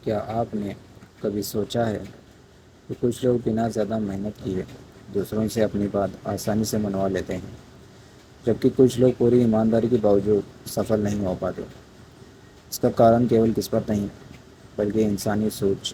کیا آپ نے کبھی سوچا ہے کہ کچھ لوگ بنا زیادہ محنت کیے دوسروں سے اپنی بات آسانی سے منوا لیتے ہیں، جبکہ کچھ لوگ پوری ایمانداری کے باوجود سفل نہیں ہو پاتے؟ اس کا کارن کیول قسمت نہیں بلکہ انسانی سوچ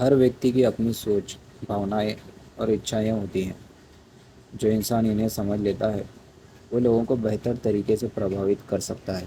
ہر ویکتی کی اپنی سوچ، بھاونائیں اور اچھائیں ہوتی ہیں۔ جو انسان انہیں سمجھ لیتا ہے وہ لوگوں کو بہتر طریقے سے پربھاوت کر سکتا ہے۔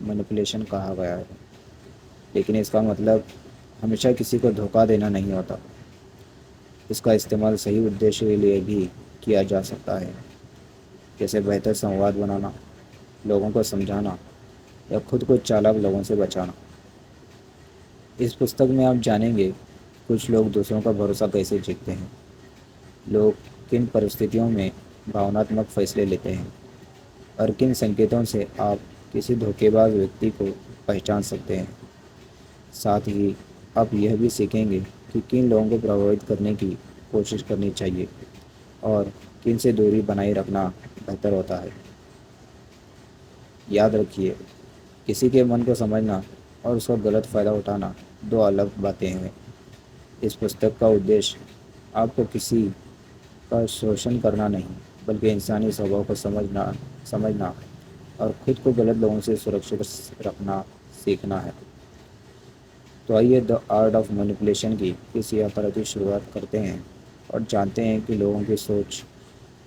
مینپولیشن کہا گیا ہے، لیکن اس کا مطلب ہمیشہ کسی کو دھوکہ دینا نہیں ہوتا۔ اس کا استعمال صحیح ادیش کے لیے بھی کیا جا سکتا ہے، جیسے بہتر سنواد بنانا، لوگوں کو سمجھانا یا خود کو چالاک لوگوں سے بچانا۔ اس پستک میں آپ جانیں گے کچھ لوگ دوسروں کا بھروسہ کیسے جیتتے ہیں، لوگ کن پرستتھیوں میں بھاوناتمک فیصلے لیتے ہیں، اور کن سنکیتوں سے آپ کسی دھوکے باز ویکتی کو پہچان سکتے ہیں۔ ساتھ ہی آپ یہ بھی سیکھیں گے کہ کن لوگوں کو پربھاوت کرنے کی کوشش کرنی چاہیے اور کن سے دوری بنائے رکھنا بہتر ہوتا ہے۔ یاد رکھیے، کسی کے من کو سمجھنا اور اس کا غلط فائدہ اٹھانا دو الگ باتیں ہیں۔ اس پستک کا ادیش آپ کو کسی کا شوشن کرنا نہیں بلکہ انسانی سوبھاؤ کو سمجھنا اور خود کو غلط لوگوں سے سرکشت رکھنا سیکھنا ہے۔ تو آئیے دی آرٹ آف مینپولیشن کی اس یاترا کی شروعات کرتے ہیں اور جانتے ہیں کہ لوگوں کی سوچ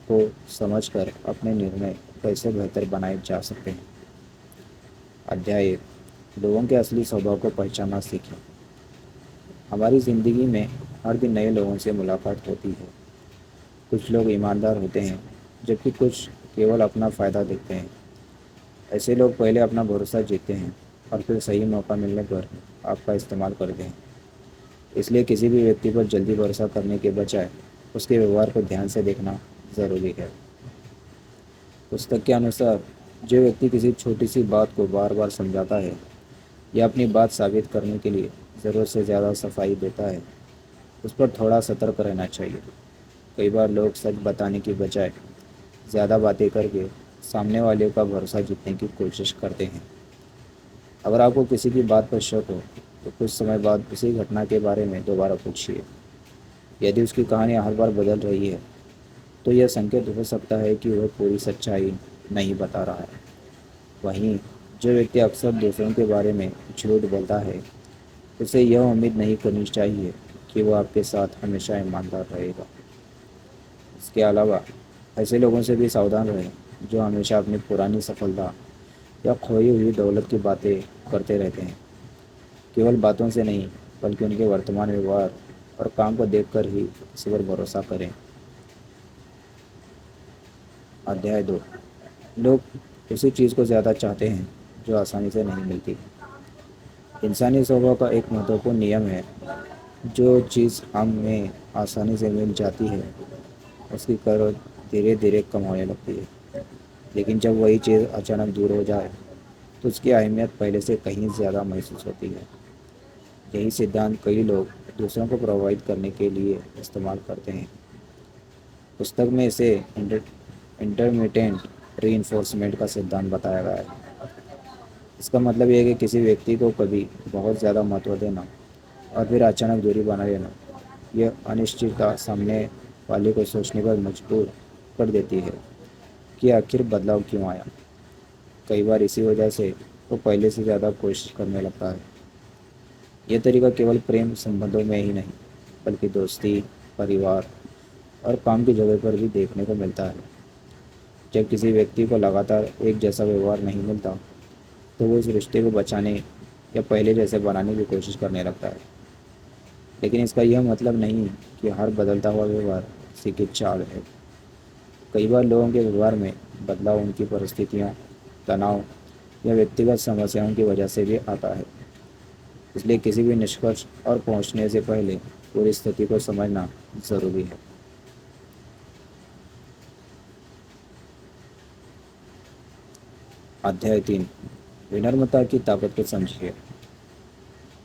کو سمجھ کر اپنے نرنے کیسے بہتر بنائے جا سکتے ہیں۔ ادھیائے 1، لوگوں کے اصلی سوبھاؤ کو پہچاننا سیکھیں۔ ہماری زندگی میں ہر دن نئے لوگوں سے ملاقات ہوتی ہے۔ کچھ لوگ ایماندار ہوتے ہیں جبکہ کچھ کیول اپنا فائدہ دیکھتے ہیں۔ ایسے لوگ پہلے اپنا بھروسہ جیتتے ہیں اور پھر صحیح موقع ملنے پر آپ کا استعمال کرتے ہیں۔ اس لیے کسی بھی ویکتی پر جلدی بھروسہ کرنے کے بجائے اس کے ویوہار کو دھیان سے دیکھنا ضروری ہے۔ پستک کے انوسار جو ویکتی کسی چھوٹی سی بات کو بار بار سمجھاتا ہے یا اپنی بات ثابت کرنے کے لیے ضرورت سے زیادہ صفائی دیتا ہے، اس پر تھوڑا سترک رہنا چاہیے۔ کئی بار لوگ سچ بتانے کی بجائے زیادہ باتیں کر کے سامنے والے کا بھروسہ جیتنے کی کوشش کرتے ہیں۔ اگر آپ کو کسی کی بات پر شک ہو تو کچھ سمے بعد اسی گھٹنا کے بارے میں دوبارہ پوچھیے۔ یدی اس کی کہانی ہر بار بدل رہی ہے تو یہ سنکیت ہو سکتا ہے کہ وہ پوری سچائی نہیں بتا رہا ہے۔ وہیں جو ویکتی اکثر دوسروں کے بارے میں جھوٹ بولتا ہے اسے یہ امید نہیں کرنی چاہیے کہ وہ آپ کے ساتھ ہمیشہ ایماندار رہے گا۔ اس کے علاوہ ایسے لوگوں سے بھی ساودھان رہیں جو ہمیشہ اپنی پرانی سفلتا یا کھوئی ہوئی دولت کی باتیں کرتے رہتے ہیں۔ کیول باتوں سے نہیں بلکہ ان کے ورتمان ویوہار اور کام کو دیکھ کر ہی اسی پر بھروسہ کریں۔ ادھیائے 2، لوگ اسی چیز کو زیادہ چاہتے ہیں جو آسانی سے نہیں ملتی۔ انسانی سوبھاؤ کا ایک مہتوپورن نیم ہے، جو چیز ہم میں آسانی سے مل جاتی ہے اس کی قدر دھیرے دھیرے کم ہونے لگتی ہے، لیکن جب وہی چیز اچانک دور ہو جائے تو اس کی اہمیت پہلے سے کہیں زیادہ محسوس ہوتی ہے۔ یہی سدھانت کئی لوگ دوسروں کو پربھاوت کرنے کے لیے استعمال کرتے ہیں۔ پستک میں اسے انٹرمیٹنٹ ری انفورسمنٹ کا سدھانت بتایا گیا ہے۔ اس کا مطلب یہ ہے کہ کسی ویکتی کو کبھی بہت زیادہ مہتو دینا اور پھر اچانک دوری بنا لینا یہ انشچتتا سامنے والے کو سوچنے پر مجبور کر دیتی ہے کہ آخر بدلاؤ کیوں آیا۔ کئی بار اسی وجہ سے وہ پہلے سے زیادہ کوشش کرنے لگتا ہے۔ یہ طریقہ کیول پریم سمبندھوں میں ہی نہیں بلکہ دوستی، پریوار اور کام کی جگہ پر بھی دیکھنے کو ملتا ہے۔ جب کسی ویکتی کو لگاتار ایک جیسا ویوہار نہیں ملتا تو وہ اس رشتے کو بچانے یا پہلے جیسے بنانے کی کوشش کرنے لگتا ہے، لیکن اس کا یہ مطلب نہیں کہ ہر بدلتا ہوا ویوہار سیکھت چال ہے۔ کئی بار لوگوں کے ویوہار میں بدلاؤ ان کی پرستتھیوں، تناؤ یا ویکتیگت سمسیاؤں کی وجہ سے بھی آتا ہے۔ اس لیے کسی بھی نشکرش اور پہنچنے سے پہلے پوری استھتی کو سمجھنا ضروری ہے۔ ادھیائے 3، ونرمتا کی طاقت کو سمجھیے۔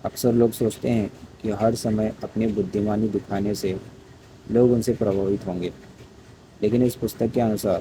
اکثر لوگ سوچتے ہیں کہ ہر سمے اپنی بدھیمانی دکھانے سے لوگ ان سے پربھاوت ہوں گے، لیکن اس پستک کے انوسار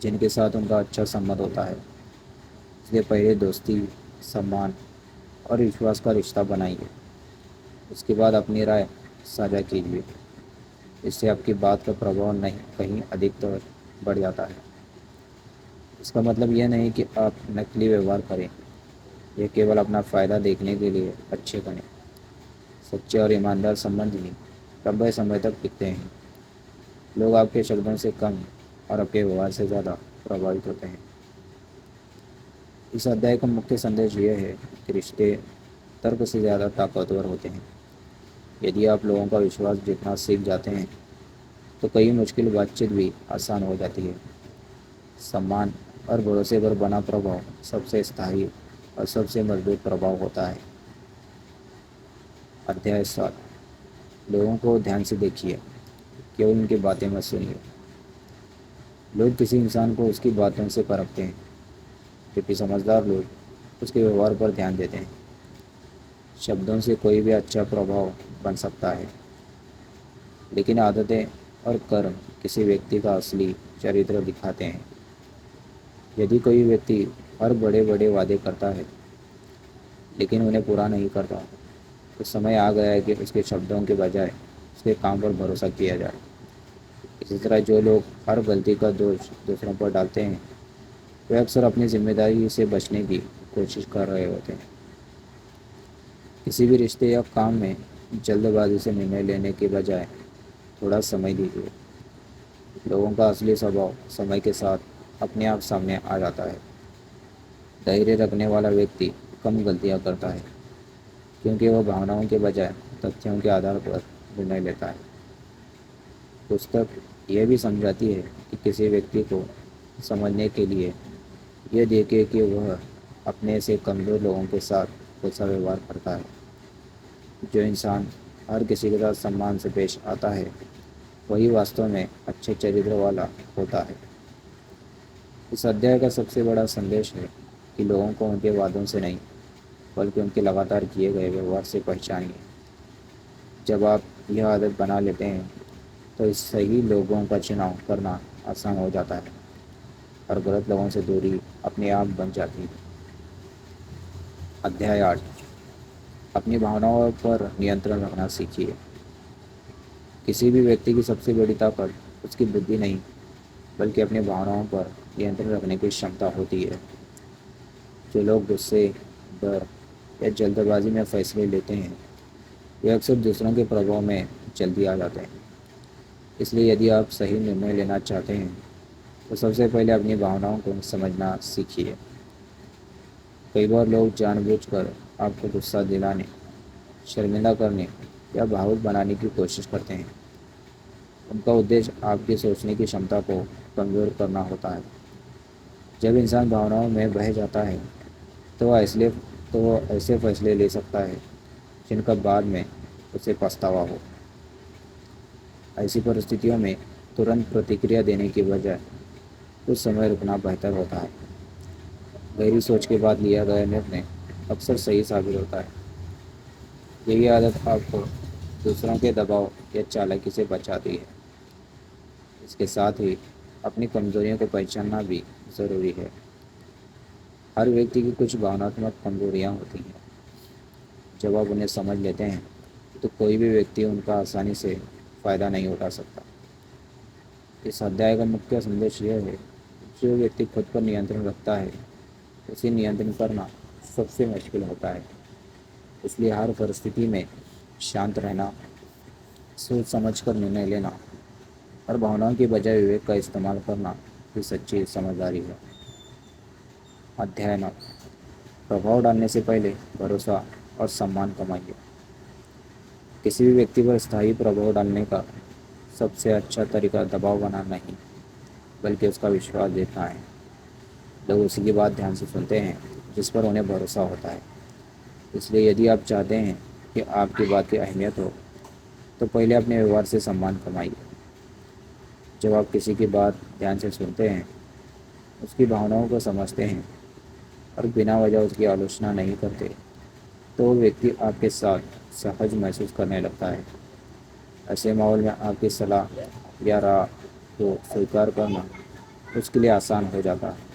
جن کے ساتھ ان کا اچھا سمبند ہوتا ہے۔ اس لیے پہلے دوستی، سمان اور وشواس کا رشتہ بنائیے، اس کے بعد اپنی رائے ساجھا کیجیے۔ اس سے آپ کی بات کا پربھاؤ نہیں کہیں ادھک تر بڑھ جاتا ہے۔ اس کا مطلب یہ نہیں کہ آپ نقلی ویوہار کریں، یہ کیول اپنا فائدہ دیکھنے کے لیے اچھے بنیں۔ سچے اور ایماندار سمبندھ ہی لمبے سمے تک ٹکتے ہیں۔ لوگ آپ کے شبدوں سے کم اور آپ کے ویوہار سے زیادہ پربھاوت ہوتے ہیں۔ اس ادھیائے کا مکھیہ سندیش یہ ہے کہ رشتے ترک سے زیادہ طاقتور ہوتے ہیں۔ یدی آپ لوگوں کا وشواس جتنا سیکھ جاتے ہیں تو کئی مشکل بات چیت بھی آسان ہو جاتی ہے۔ سمان اور بھروسے پر بنا پربھاؤ سب سے استھائی اور سب سے مضبوط پربھاؤ ہوتا ہے۔ ادھیائے 7، لوگوں کو دھیان سے دیکھیے، کیول ان کی باتیں مت سنیے۔ لوگ کسی انسان کو اس کی باتوں سے پرکھتے ہیں، جبکہ سمجھدار لوگ اس کے ویوہار پر دھیان دیتے ہیں۔ شبدوں سے کوئی بھی اچھا پربھاؤ بن سکتا ہے، لیکن عادتیں اور کرم کسی ویکتی کا اصلی چرتر دکھاتے ہیں۔ یدی کوئی ویکتی ہر بڑے بڑے وعدے کرتا ہے لیکن انہیں پورا نہیں کرتا تو سمے آ گیا ہے کہ اس کے شبدوں کے بجائے اس کے کام پر بھروسہ کیا جائے۔ اسی طرح جو لوگ ہر غلطی کا دوش دوسروں پر ڈالتے ہیں وہ اکثر اپنی ذمہ داری سے بچنے کی کوشش کر رہے ہوتے ہیں۔ کسی بھی رشتے یا کام میں جلد بازی سے نرنے لینے کے بجائے تھوڑا سمے دیجیے۔ لوگوں کا اصلی سوبھاؤ سمے کے ساتھ اپنے آپ سامنے آ جاتا ہے۔ دھیریہ رکھنے والا ویکتی کم غلطیاں کرتا ہے، کیونکہ وہ بھاوناؤں کے بجائے تتھیوں کے آدھار پر نرنے لیتا ہے۔ پستک یہ بھی سمجھاتی ہے کہ کسی ویکتی کو سمجھنے کے لیے یہ دیکھے کہ وہ اپنے سے کمزور لوگوں کے ساتھ کیسا ویوہار کرتا ہے۔ جو انسان ہر کسی کے ساتھ سمان سے پیش آتا ہے وہی واستو میں اچھے چرتر والا ہوتا ہے۔ اس ادھیائے کا سب سے بڑا سندیش ہے کہ لوگوں کو ان کے وعدوں سے نہیں بلکہ ان کے لگاتار کیے گئے ویوہار سے پہچانیے۔ جب آپ یہ عادت بنا لیتے ہیں تو اس صحیح لوگوں کا چناؤ کرنا آسان ہو جاتا ہے اور غلط لوگوں سے دوری اپنے آپ بن جاتی ہے۔ ادھیائے 8، اپنی بھاوناؤں پر نینترن رکھنا سیکھیے۔ کسی بھی ویکتی کی سب سے بڑی طاقت اس کی بدھی نہیں بلکہ اپنی بھاوناؤں پر نینترن رکھنے کی شمتا ہوتی ہے۔ جو لوگ غصے، ڈر یا جلد بازی میں فیصلے لیتے ہیں وہ اکثر دوسروں کے پربھاؤ میں جلدی آ جاتے ہیں۔ اس لیے یدی آپ صحیح نرنے لینا چاہتے ہیں تو سب سے پہلے اپنی بھاوناؤں کو سمجھنا سیکھیے۔ کئی بار لوگ جان بوجھ کر آپ کو غصہ دلانے، شرمندہ کرنے یا بھاوک بنانے کی کوشش کرتے ہیں۔ ان کا ادیش آپ کی سوچنے کی شمتا کو کمزور کرنا ہوتا ہے۔ جب انسان بھاوناؤں میں بہہ جاتا ہے تو وہ ایسے فیصلے لے سکتا ہے جن کا بعد میں اسے پچھتاوا ہو۔ ایسی پرستھتیوں میں ترنت پرتکریا دینے کے بجائے کچھ سمے رکنا بہتر ہوتا ہے۔ گہری سوچ کے بعد لیا گیا نرنے اکثر صحیح ثابت ہوتا ہے۔ یہی عادت آپ کو دوسروں کے دباؤ یا چالاکی سے بچاتی ہے۔ اس کے ساتھ ہی اپنی کمزوریوں کو پہچاننا بھی ضروری ہے۔ ہر ویکتی کی کچھ بھاوناتمک کمزوریاں ہوتی ہیں۔ جب آپ انہیں سمجھ لیتے ہیں تو کوئی بھی ویکتی ان کا آسانی سے فائدہ نہیں اٹھا سکتا۔ اس ادھیائے کا مکھیہ سندیش یہ ہے کہ جو ویکتی خود پر نینترن رکھتا ہے اسے نینترن کرنا سب سے مشکل ہوتا ہے۔ اس لیے ہر پرستھتی میں شانت رہنا، سوچ سمجھ کر نرنے لینا اور بھاوناؤں کی بجائے وویک کا استعمال کرنا ہی سچی سمجھداری ہے۔ ادھیائے 9، پربھاؤ ڈالنے سے پہلے بھروسہ اور سمان کمائیے۔ کسی بھی ویکتی پر استھائی پربھاؤ ڈالنے کا سب سے اچھا طریقہ دباؤ بنانا نہیں بلکہ اس کا وشواس دیکھنا ہے۔ لوگ اسی کی بات دھیان سے سنتے ہیں جس پر انہیں بھروسہ ہوتا ہے۔ اس لیے یدی آپ چاہتے ہیں کہ آپ کی بات کی اہمیت ہو تو پہلے اپنے ویوہار سے سمان کمائیے۔ جب آپ کسی کی بات دھیان سے سنتے ہیں، اس کی بھاوناؤں کو سمجھتے ہیں اور بنا وجہ اس کی آلوچنا نہیں کرتے تو وہ ویکتی آپ کے ساتھ سہج محسوس کرنے لگتا ہے۔ ایسے ماحول میں آپ کی صلاح یا رائے کو سویکار کرنا اس کے لیے آسان ہو جاتا ہے۔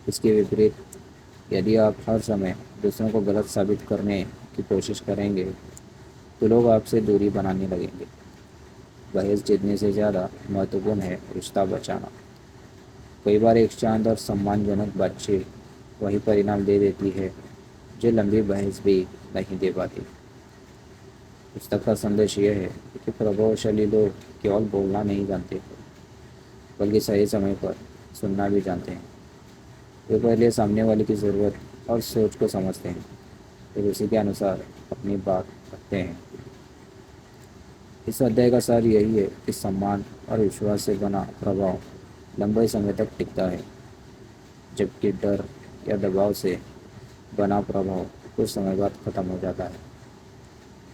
اس کے وپریت یدی آپ ہر سمے دوسروں کو غلط ثابت کرنے کی کوشش کریں گے تو لوگ آپ سے دوری بنانے لگیں گے۔ بحث جیتنے سے زیادہ مہتوپورن ہے رشتہ بچانا۔ کئی بار ایک شانت اور سمان جنک بات چیت وہی پرینام دے دیتی ہے جو لمبی بحث بھی نہیں دے پاتی۔ پستک کا سندیش یہ ہے کہ پربھاوشالی لوگ کیول بولنا نہیں جانتے بلکہ صحیح سمے پر سننا بھی جانتے ہیں۔ وہ پہلے سامنے والے کی ضرورت اور سوچ کو سمجھتے ہیں، پھر اسی کے انوسار اپنی بات رکھتے ہیں۔ اس ادھیائے کا سار یہی ہے کہ سمان اور وشواس سے بنا پربھاؤ لمبے سمے تک ٹکتا ہے، جبکہ ڈر یا دباؤ سے بنا پربھاؤ کچھ سمے بعد ختم ہو جاتا ہے۔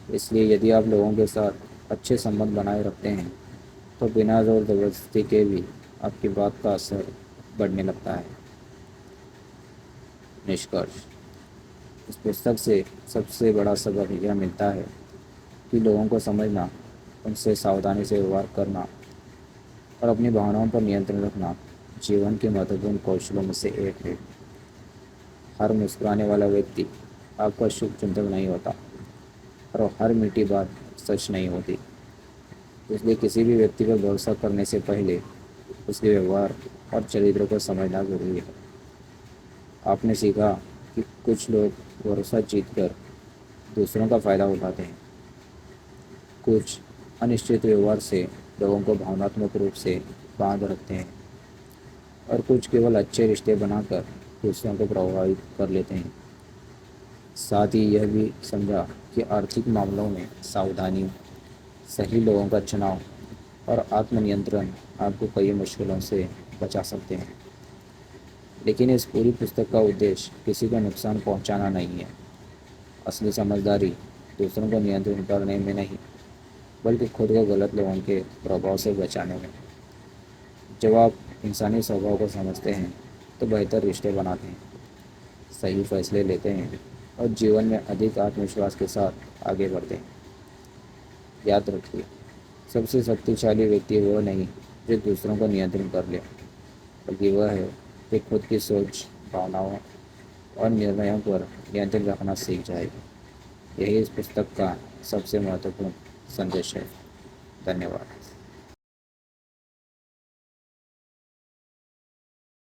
اس لیے یدی آپ لوگوں کے ساتھ اچھے سمبند بنائے رکھتے ہیں تو بنا زور زبردستی کے بھی آپ کی بات کا اثر بڑھنے لگتا ہے۔ نشکرش: اس پستک سے سب سے بڑا سبق یہ ملتا ہے کہ لوگوں کو سمجھنا، ان سے ساودھانی سے ویوہار کرنا اور اپنی بھاوناؤں پر نینترن رکھنا جیون کے مہتوپورن کوشلوں میں سے ایک ہے۔ ہر مسکرانے والا ویکتی آپ کا شبھ چنتک نہیں ہوتا اور ہر میٹھی بات سچ نہیں ہوتی۔ اس لیے کسی بھی ویکتی پر بھروسہ کرنے سے پہلے اس کے ویوہار اور چرتر کو سمجھنا ضروری ہے۔ آپ نے سیکھا کہ کچھ لوگ بھروسہ جیت کر دوسروں کا فائدہ اٹھاتے ہیں، کچھ انشچت ویوہار سے لوگوں کو بھاوناتمک روپ سے باندھ رکھتے ہیں اور کچھ کیول اچھے رشتے بنا کر دوسروں کو پربھاوت کر لیتے ہیں۔ ساتھ ہی یہ بھی سمجھا کہ آرتھک معاملوں میں ساودھانی، صحیح لوگوں کا چناؤ اور آتم نینترن آپ کو کئی مشکلوں سے بچا سکتے ہیں۔ لیکن اس پوری پستک کا ادیش کسی کو نقصان پہنچانا نہیں ہے۔ اصلی سمجھداری دوسروں کو نینترن کرنے میں نہیں بلکہ خود کو غلط لوگوں کے پربھاؤ سے بچانے میں۔ جب آپ انسانی سوبھاؤ کو سمجھتے ہیں تو بہتر رشتے بناتے ہیں، صحیح فیصلے لیتے ہیں اور جیون میں ادھک آتم وشواس کے ساتھ آگے بڑھتے ہیں۔ یاد رکھیے، سب سے شکتیشالی ویکتی وہ نہیں جو دوسروں کو نینترن کر لے، بلکہ وہ ہے کہ خود کی سوچ، بھاوناؤں اور نرنیوں پر نینترن رکھنا سیکھ جائے۔ یہی اس پستک کا سب سے مہتوپورن سندیش ہے۔ دھنیہ واد۔